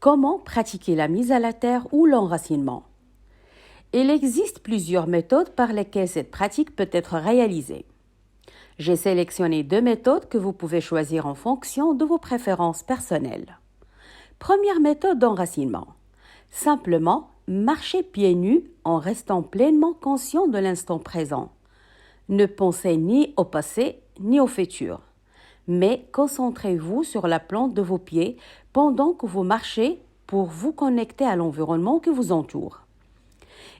Comment pratiquer la mise à la terre ou l'enracinement? Il existe plusieurs méthodes par lesquelles cette pratique peut être réalisée. J'ai sélectionné 2 méthodes que vous pouvez choisir en fonction de vos préférences personnelles. Première méthode d'enracinement. Simplement, marchez pieds nus en restant pleinement conscient de l'instant présent. Ne pensez ni au passé ni au futur, mais concentrez-vous sur la plante de vos pieds pendant que vous marchez pour vous connecter à l'environnement qui vous entoure.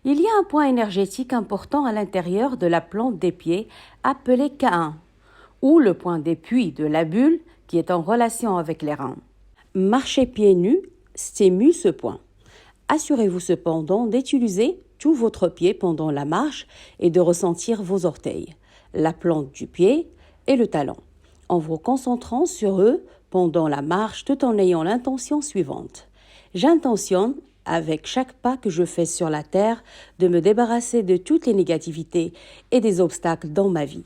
Il y a un point énergétique important à l'intérieur de la plante des pieds appelé K1, ou le point d'appui de la bulle qui est en relation avec les reins. Marcher pieds nus stimule ce point. Assurez-vous cependant d'utiliser tout votre pied pendant la marche et de ressentir vos orteils, la plante du pied et le talon, en vous concentrant sur eux pendant la marche tout en ayant l'intention suivante. J'intentionne, avec chaque pas que je fais sur la terre, de me débarrasser de toutes les négativités et des obstacles dans ma vie.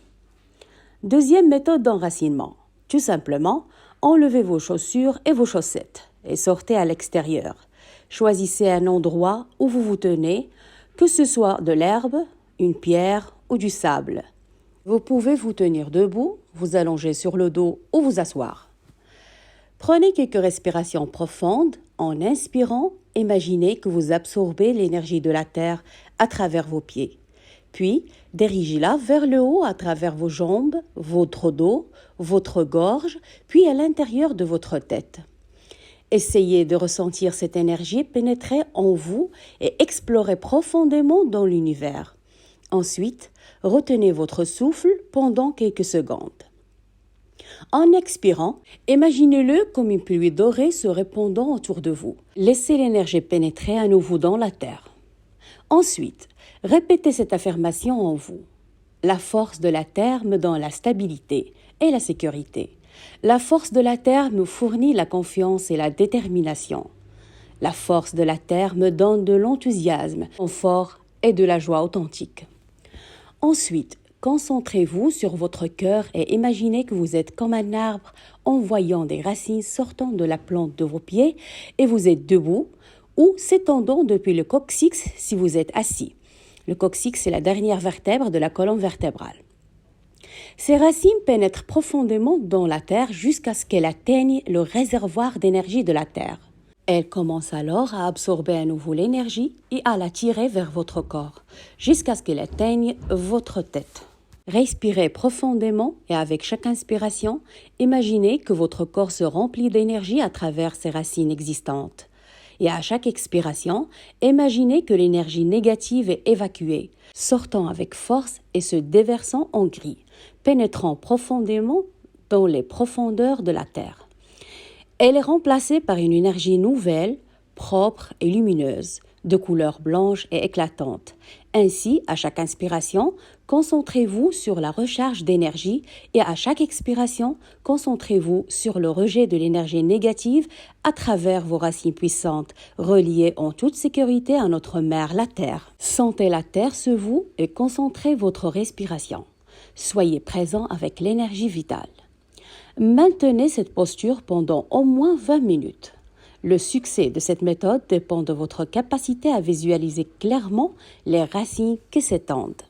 Deuxième méthode d'enracinement. Tout simplement, enlevez vos chaussures et vos chaussettes et sortez à l'extérieur. Choisissez un endroit où vous vous tenez, que ce soit de l'herbe, une pierre ou du sable. Vous pouvez vous tenir debout, vous allonger sur le dos ou vous asseoir. Prenez quelques respirations profondes. En inspirant, imaginez que vous absorbez l'énergie de la terre à travers vos pieds. Puis, dirigez-la vers le haut à travers vos jambes, votre dos, votre gorge, puis à l'intérieur de votre tête. Essayez de ressentir cette énergie pénétrer en vous et explorer profondément dans l'univers. Ensuite, retenez votre souffle pendant quelques secondes. En expirant, imaginez-le comme une pluie dorée se répandant autour de vous. Laissez l'énergie pénétrer à nouveau dans la terre. Ensuite, répétez cette affirmation en vous. La force de la terre me donne la stabilité et la sécurité. La force de la terre me fournit la confiance et la détermination. La force de la terre me donne de l'enthousiasme, du confort et de la joie authentique. Ensuite, concentrez-vous sur votre cœur et imaginez que vous êtes comme un arbre en voyant des racines sortant de la plante de vos pieds et vous êtes debout ou s'étendant depuis le coccyx si vous êtes assis. Le coccyx, c'est la dernière vertèbre de la colonne vertébrale. Ces racines pénètrent profondément dans la terre jusqu'à ce qu'elles atteignent le réservoir d'énergie de la terre. Elles commencent alors à absorber à nouveau l'énergie et à la tirer vers votre corps, jusqu'à ce qu'elle atteigne votre tête. Respirez profondément et avec chaque inspiration, imaginez que votre corps se remplit d'énergie à travers ces racines existantes. Et à chaque expiration, imaginez que l'énergie négative est évacuée, sortant avec force et se déversant en gris, pénétrant profondément dans les profondeurs de la terre. Elle est remplacée par une énergie nouvelle, propre et lumineuse, de couleur blanche et éclatante. Ainsi, à chaque inspiration, concentrez-vous sur la recharge d'énergie et à chaque expiration, concentrez-vous sur le rejet de l'énergie négative à travers vos racines puissantes, reliées en toute sécurité à notre mère, la Terre. Sentez la Terre sur vous et concentrez votre respiration. Soyez présent avec l'énergie vitale. Maintenez cette posture pendant au moins 20 minutes. Le succès de cette méthode dépend de votre capacité à visualiser clairement les racines qui s'étendent.